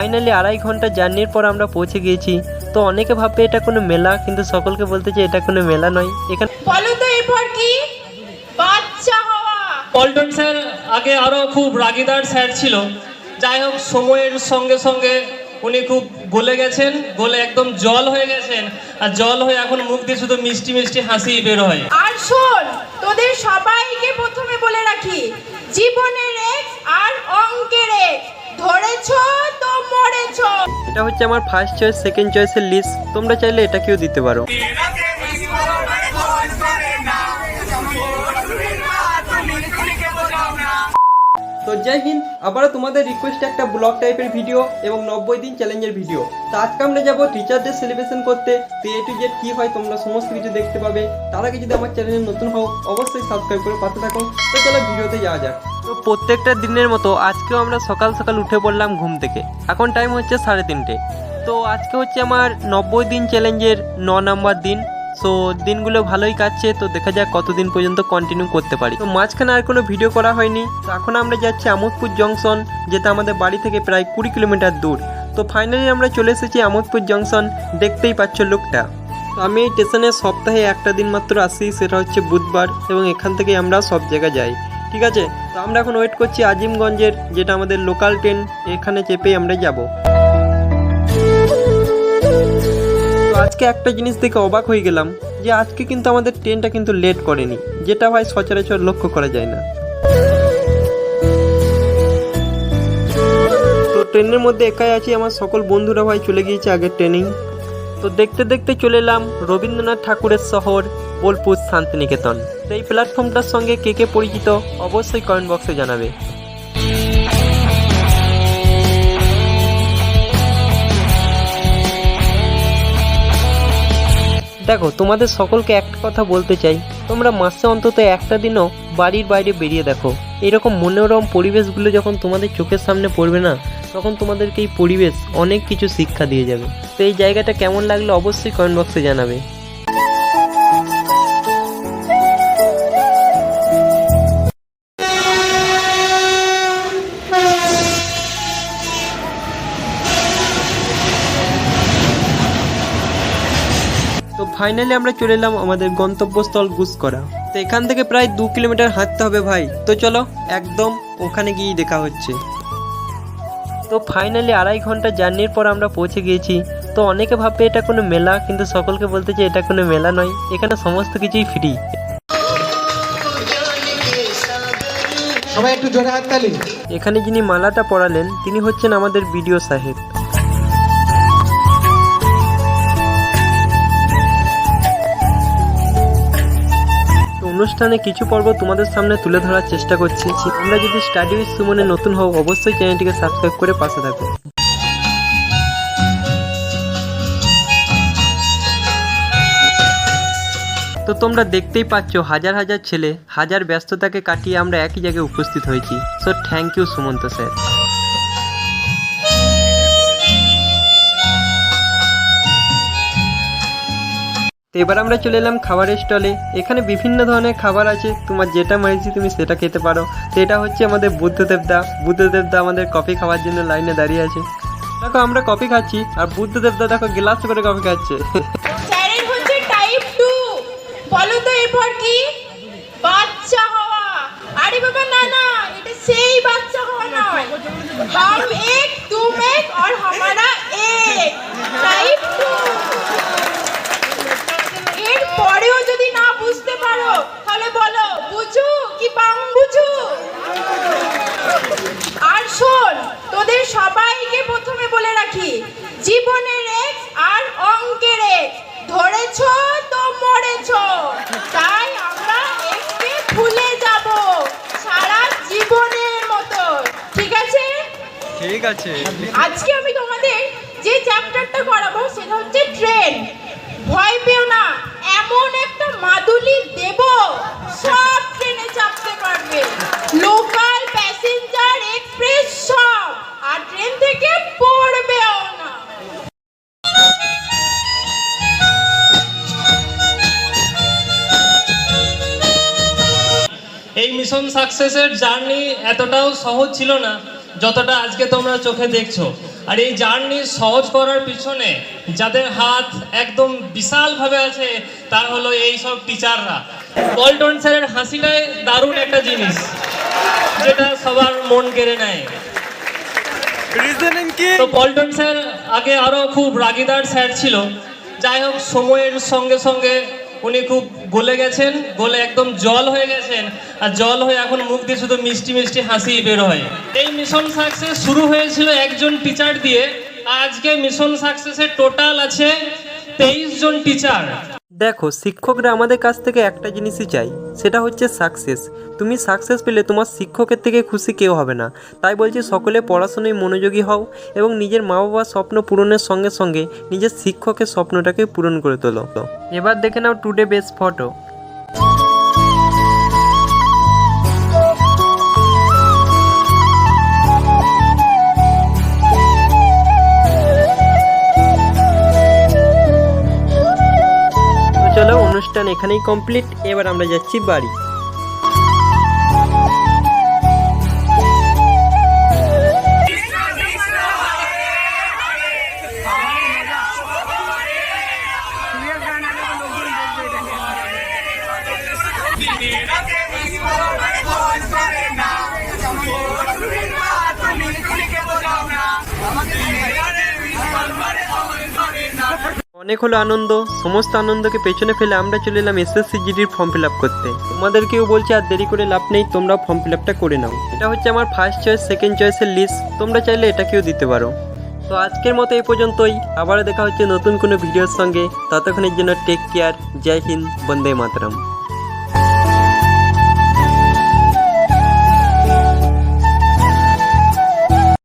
Finally 2.5 ঘন্টা জার্নির পর আমরা পৌঁছে গিয়েছি। তো অনেকে ভাববে এটা কোনো মেলা, কিন্তু সকলকে বলতে চাই এটা কোনো মেলা নয়। এখানে বলো তো এরপর কি? বাচ্চা হওয়া। পল্টন স্যার আগে আরো খুব রাগীদার স্যার ছিল, যাই হোক সময়ের সঙ্গে সঙ্গে উনি খুব গলে গেছেন, গলে একদম জল হয়ে গেছেন, আর জল হয়ে এখন মুখ দিয়ে শুধু মিষ্টি মিষ্টি হাসি বের হয়। আর শোন, তোদের সবাইকে প্রথমে বলে রাখি, জীবনের এক্স আর অঙ্কের এক্স ধরেছো তো মরেছো। এটা হচ্ছে আমার ফার্স্ট চয়েস, সেকেন্ড চয়েসের লিস্ট। তোমরা চাইলে এটাকেও দিতে পারো। তো জয় হিন্দ, আবারও তোমাদের রিকোয়েস্ট একটা ব্লগ টাইপের ভিডিও এবং 90 দিন চ্যালেঞ্জের ভিডিও। তো আজকে আমরা যাবো টিচার ডে সেলিব্রেশন করতে। তো এ টু জেড কী হয় তোমরা সমস্ত কিছু দেখতে পাবে। তার আগে যদি আমার চ্যানেলে নতুন হও অবশ্যই সাবস্ক্রাইব করে পাশে থাকো। তো চলো ভিডিওতে যাওয়া যাক। তো প্রত্যেকটা দিনের মতো আজকেও আমরা সকাল সকাল উঠে পড়লাম ঘুম থেকে। এখন টাইম হচ্ছে 3:30। তো আজকে হচ্ছে আমার 90 দিন চ্যালেঞ্জের 9 নম্বর দিন। সো দিনগুলো ভালোই কাটছে, তো দেখা যাক কতদিন পর্যন্ত কন্টিনিউ করতে পারি। তো মাঝখানে আর কোনো ভিডিও করা হয়নি। তো এখন আমরা যাচ্ছি আমোদপুর জংশন, যেটা আমাদের বাড়ি থেকে প্রায় 20 কিলোমিটার দূর। তো ফাইনালি আমরা চলে এসেছি আমোদপুর জংশন, দেখতেই পাচ্ছ লোকটা। তো আমি এই স্টেশনে সপ্তাহে একটা দিন মাত্র আসি, সেটা হচ্ছে বুধবার, এবং এখান থেকে আমরা সব জায়গায় যাই। ঠিক আছে, তো আমরা এখন ওয়েট করছি আজিমগঞ্জের, যেটা আমাদের লোকাল ট্রেন, এখানে চেপেই আমরা যাব। আজকে একটা জিনিস দেখে অবাক হয়ে গেলাম যে আজকে কিন্তু আমাদের ট্রেনটা কিন্তু লেট করেনি, যেটা ভাই সচরাচর লক্ষ্য করা যায় না। তো ট্রেনের মধ্যে একাই আছি, আমার সকল বন্ধুরা ভাই চলে গিয়েছে আগের ট্রেনিং। তো দেখতে দেখতে চলে এলাম রবীন্দ্রনাথ ঠাকুরের শহর বোলপুর শান্তিনিকেতন। তো এই প্ল্যাটফর্মটার সঙ্গে কে কে পরিচিত অবশ্যই কমেন্ট বক্সে জানাবে। দেখো, তোমাদের সকলকে একটা কথা বলতে চাই, তোমরা মাসে অন্তত একটা দিনও বাড়ির বাইরে বেরিয়ে দেখো। এরকম মনোরম পরিবেশগুলো যখন তোমাদের চোখের সামনে পড়বে না, তখন তোমাদেরকে এই পরিবেশ অনেক কিছু শিক্ষা দিয়ে যাবে। তো এই জায়গাটা কেমন লাগলো অবশ্যই কমেন্ট বক্সে জানাবে। তো ফাইনালি আমরা চলে এলাম আমাদের গন্তব্যস্থল গুসকরা। তো এখান থেকে প্রায় 2 কিলোমিটার হাঁটতে হবে ভাই। তো চলো একদম ওখানে গিয়ে দেখা হচ্ছে। তো ফাইনালি 2.5 ঘন্টা জার্নির পর আমরা পৌঁছে গিয়েছি। তো অনেকে ভাববে এটা কোনো মেলা, কিন্তু সকলকে বলতে চাই এটা কোনো মেলা নয়, এখানে সমস্ত কিছুই ফ্রি। সবাই একটু জোরে হাততালি। এখানে যিনি মালাটা পরালেন তিনি হচ্ছেন আমাদের বিডিও সাহেব। অনুষ্ঠানে কিছু পর্ব তোমাদের সামনে তুলে ধরার চেষ্টা করছি। তোমরা যদি স্টাডি উইথ সুমনে নতুন হও অবশ্যই চ্যানেলটিকে সাবস্ক্রাইব করে পাশে থাকো। তো তোমরা দেখতেই পাচ্ছ হাজার হাজার ছেলে, হাজার ব্যস্ততাকে কাটিয়ে আমরা একই জায়গায় উপস্থিত হয়েছি। So thank you Sumanta sir. তো এবার আমরা চলে এলাম খাবারের স্টলে। এখানে বিভিন্ন ধরনের খাবার আছে, তোমার যেটা মাইছি তুমি সেটা খেতে পারো। তো এটা হচ্ছে আমাদের বুদ্ধদেবদা আমাদের কফি খাওয়ার জন্য লাইনে দাঁড়িয়ে আছে। দেখো আমরা কফি খাচ্ছি, আর বুদ্ধদেবদা দেখো গ্লাস করে কফি খাচ্ছে। স্যারের হচ্ছে টাইপ 2। বলো তো এরপর কি? বাচ্চা হওয়া। আরে বাবা না না, এটা সেই বাচ্চা হওয়া নয়। हम एक तुम एक और हमारा एक टाइप 2। এর পরেও যদি না বুঝতে পারো তাহলে বলো বুঝু কি বাং বুঝু। আর শোন, তোদের সবাইকে প্রথমে বলে রাখি, জীবনের এক্স আর অঙ্কের এক্স ধরেছো তো মরেছো। তাই আমরা এক্সকে ভুলে যাব সারা জীবনের মতো। ঠিক আছে? ঠিক আছে। আজকে আমি তোমাদের যে চ্যাপ্টারটা করাবো সেটা হচ্ছে ট্রেন। ভয় পেও না, এমন একটা মাদুলি দেব সব ট্রেনে চাপতে পারবে, লোকাল প্যাসেঞ্জার এক্সপ্রেস সব, আর ট্রেন থেকে পড়বেও না। এই মিশন সাকসেসের জার্নি এতটাও সহজ ছিল না যতটা আজকে তোমরা চোখে দেখছো। আর এই জার্নি সহজ করার পিছনে যাদের হাত একদম বিশালভাবে আছে তারা হলো এই সব টিচাররা। পল্টন স্যারের হাসিটাই দারুণ একটা জিনিস যেটা সবার মন কেড়ে নেয়। তো পল্টন স্যার আগে আরো খুব রাগীদার স্যার ছিল, যাই হোক সময়ের সঙ্গে সঙ্গে উনি খুব গলে গেছেন, গলে একদম জল হয়ে গেছেন, আর জল হয়ে এখন মুখ দিয়ে শুধু মিষ্টি মিষ্টি হাসি বের হয়। এই মিশন সাকসেস শুরু হয়েছিল একজন টিচার দিয়ে, আজকে মিশন সাকসেসের টোটাল আছে 23 জন টিচার। দেখো, শিক্ষকরা আমাদের কাছ থেকে একটা জিনিসই চাই, সেটা হচ্ছে সাকসেস। তুমি সাকসেস পেলে তোমার শিক্ষকের থেকে খুশি কেউ হবে না। তাই বলছি, সকলে পড়াশোনায় মনোযোগী হও এবং নিজের মা বাবার স্বপ্ন পূরণের সঙ্গে সঙ্গে নিজের শিক্ষকের স্বপ্নটাকে পূরণ করে তোলো। এবার দেখে নাও টুডে বেস্ট ফটো। চলো, অনুষ্ঠান এখানেই কমপ্লিট। এবার আমরা যাচ্ছি বাড়ি। অনেক হলো আনন্দ, সমস্ত আনন্দকে পেছনে ফেলে আমরা চলে এলাম এসএসসি জিডির ফর্ম ফিল আপ করতে। তোমাদেরকেও বলছি, আর দেরি করে লাভ নেই, তোমরা ফর্ম ফিল আপটা করে নাও। এটা হচ্ছে আমার ফার্স্ট চয়েস, সেকেন্ড চয়েসের লিস্ট, তোমরা চাইলে এটাকেও দিতে পারো। তো আজকের মতো এই পর্যন্তই, আবারও দেখা হচ্ছে নতুন কোনো ভিডিওর সঙ্গে। ততক্ষণের জন্য টেক কেয়ার, জয় হিন্দ, বন্দে মাতরম।